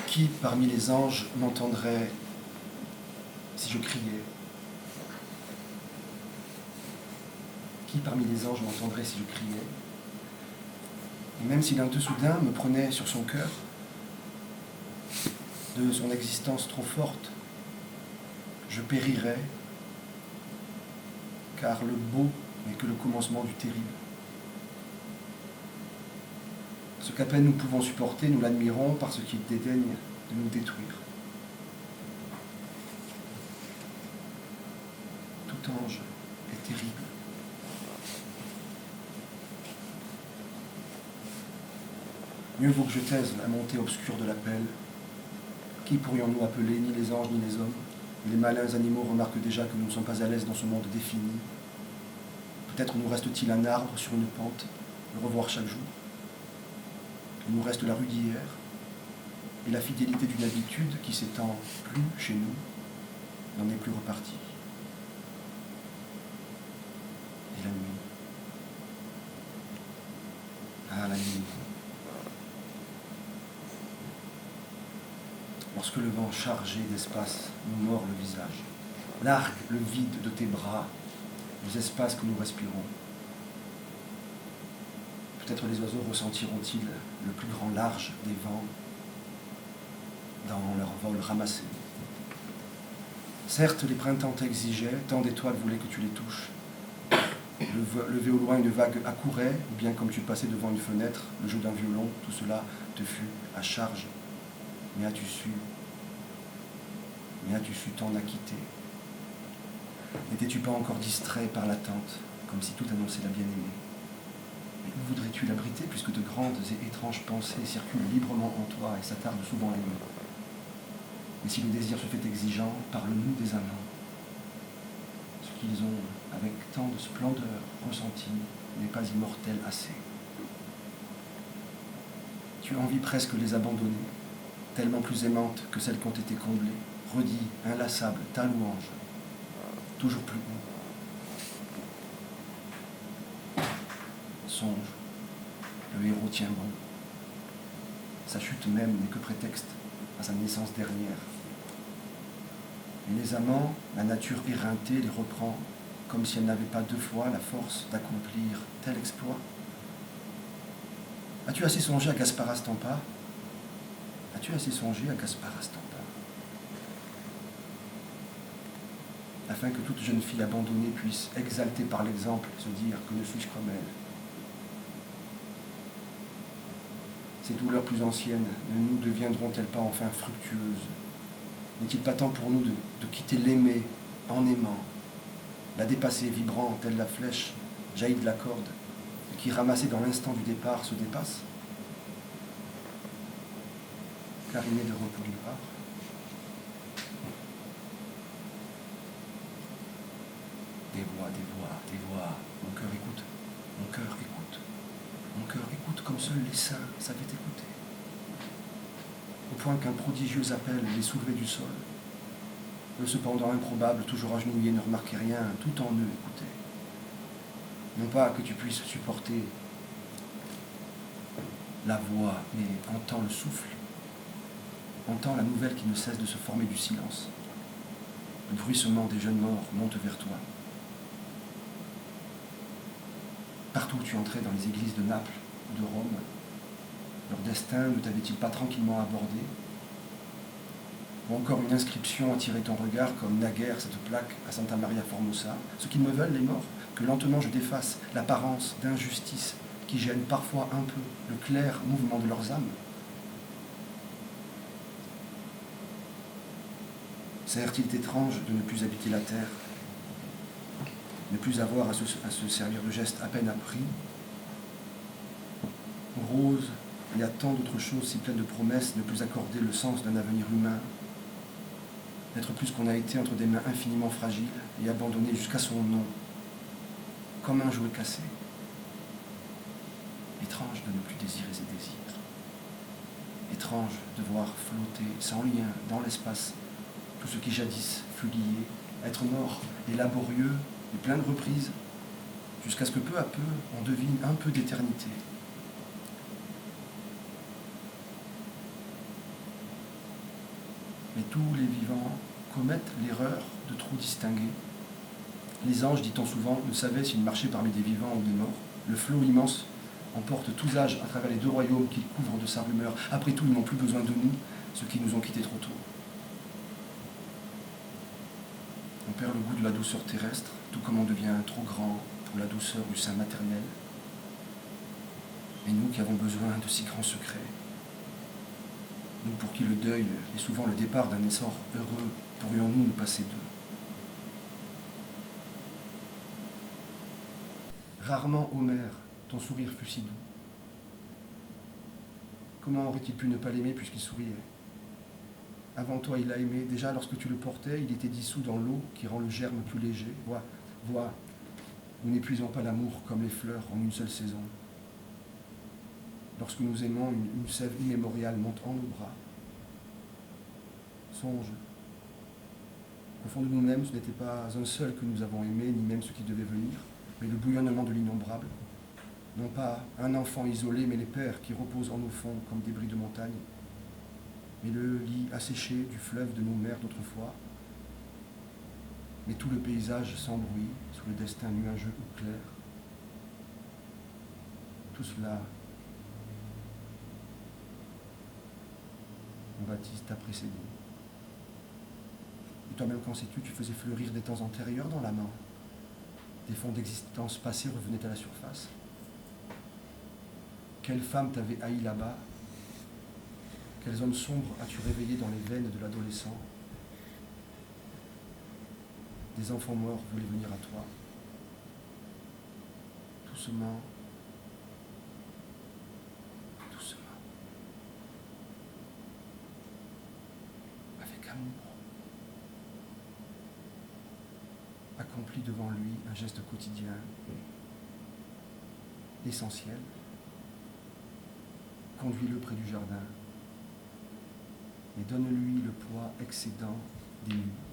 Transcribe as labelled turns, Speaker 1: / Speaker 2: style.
Speaker 1: Qui parmi les anges m'entendrait si je criais? Qui parmi les anges m'entendrait si je criais? Et même si l'un d'eux soudain me prenait sur son cœur, de son existence trop forte, je périrais, car le beau n'est que le commencement du terrible. Ce qu'à peine nous pouvons supporter, nous l'admirons parce qu'il dédaigne de nous détruire. Tout ange est terrible. Mieux vaut que je taise la montée obscure de l'appel. Qui pourrions-nous appeler, ni les anges ni les hommes? Les malins animaux remarquent déjà que nous ne sommes pas à l'aise dans ce monde défini. Peut-être nous reste-t-il un arbre sur une pente, le revoir chaque jour. Il nous reste la rue d'hier et la fidélité d'une habitude qui s'étend plus chez nous, n'en est plus repartie. Et la nuit. Ah, la nuit. Lorsque le vent chargé d'espace nous mord le visage, largue le vide de tes bras, les espaces que nous respirons. Peut-être les oiseaux ressentiront-ils le plus grand large des vents dans leur vol ramassé. Certes, les printemps t'exigeaient, tant d'étoiles voulaient que tu les touches. Levé au loin, une vague accourait, ou bien comme tu passais devant une fenêtre, le jeu d'un violon, tout cela te fut à charge. Mais as-tu su t'en acquitter? N'étais-tu pas encore distrait par l'attente, comme si tout annonçait la bien-aimée? Mais où voudrais-tu l'abriter, puisque de grandes et étranges pensées circulent librement en toi et s'attardent souvent les nuits? Mais si le désir se fait exigeant, parle-nous des amants. Ce qu'ils ont, avec tant de splendeur, ressenti n'est pas immortel assez. Tu envies presque les abandonner, tellement plus aimantes que celles qui ont été comblées. Redis, inlassable, ta louange, toujours plus haut. Songe, le héros tient bon. Sa chute même n'est que prétexte à sa naissance dernière. Et les amants, la nature éreintée les reprend comme si elle n'avait pas deux fois la force d'accomplir tel exploit. As-tu assez songé à Gaspard Astampa? As-tu assez songé à Gaspard Astampa? Afin que toute jeune fille abandonnée puisse, exaltée par l'exemple, se dire que ne suis-je comme elle. Ces douleurs plus anciennes ne nous deviendront-elles pas enfin fructueuses? N'est-il pas temps pour nous de quitter l'aimer en aimant, la dépasser vibrant telle la flèche jaillie de la corde, et qui, ramassée dans l'instant du départ, se dépasse? Car il n'est de repos nulle part. Des voix, mon cœur écoute, mon cœur écoute, mon cœur écoute comme seuls les saints savaient écouter. Au point qu'un prodigieux appel les soulevait du sol. Eux cependant improbables, toujours agenouillés, ne remarquaient rien, tout en eux écoutaient. Non pas que tu puisses supporter la voix, mais entends le souffle, entends la nouvelle qui ne cesse de se former du silence. Le bruissement des jeunes morts monte vers toi. Partout où tu entrais dans les églises de Naples ou de Rome, leur destin ne t'avait-il pas tranquillement abordé? Ou encore une inscription attirait ton regard comme naguère cette plaque à Santa Maria Formosa? Ce qu'ils me veulent, les morts, que lentement je défasse l'apparence d'injustice qui gêne parfois un peu le clair mouvement de leurs âmes. Certes, il est étrange de ne plus habiter la terre, ne plus avoir à se servir de gestes à peine appris. Rose, il y a tant d'autres choses si pleines de promesses, ne plus accorder le sens d'un avenir humain, d'être plus qu'on a été entre des mains infiniment fragiles et abandonné jusqu'à son nom, comme un jouet cassé. Étrange de ne plus désirer ses désirs. Étrange de voir flotter sans lien dans l'espace tout ce qui jadis fut lié, être mort et laborieux et plein de reprises, jusqu'à ce que peu à peu on devine un peu d'éternité. Et tous les vivants commettent l'erreur de trop distinguer. Les anges, dit-on souvent, ne savaient s'ils marchaient parmi des vivants ou des morts. Le flot immense emporte tous âges à travers les deux royaumes qu'il couvre de sa rumeur. Après tout, ils n'ont plus besoin de nous, ceux qui nous ont quittés trop tôt. On perd le goût de la douceur terrestre, tout comme on devient trop grand pour la douceur du sein maternel. Et nous qui avons besoin de si grands secrets, nous pour qui le deuil est souvent le départ d'un essor heureux, pourrions-nous nous passer d'eux? Rarement, Homère, ton sourire fut si doux. Comment aurait-il pu ne pas l'aimer puisqu'il souriait? Avant toi, il l'a aimé. Déjà, lorsque tu le portais, il était dissous dans l'eau qui rend le germe plus léger. Vois, nous n'épuisons pas l'amour comme les fleurs en une seule saison. Lorsque nous aimons, une sève immémoriale monte en nos bras. Songe qu'au fond de nous-mêmes, ce n'était pas un seul que nous avons aimé, ni même ce qui devait venir, mais le bouillonnement de l'innombrable. Non pas un enfant isolé, mais les pères qui reposent en nos fonds comme débris de montagne, mais le lit asséché du fleuve de nos mères d'autrefois, mais tout le paysage sans bruit, sous le destin nuageux ou clair. Tout cela, mon Baptiste, t'a précédé. Et toi-même, qu'en sais-tu? Tu faisais fleurir des temps antérieurs dans l'amant. Des fonds d'existence passée revenaient à la surface. Quelle femme t'avait haï là-bas? Quelle zone sombre as-tu réveillé dans les veines de l'adolescent? Des enfants morts voulaient venir à toi. Doucement, doucement, avec amour. Accomplis devant lui un geste quotidien, essentiel. Conduis-le près du jardin et donne-lui le poids excédent des nuits.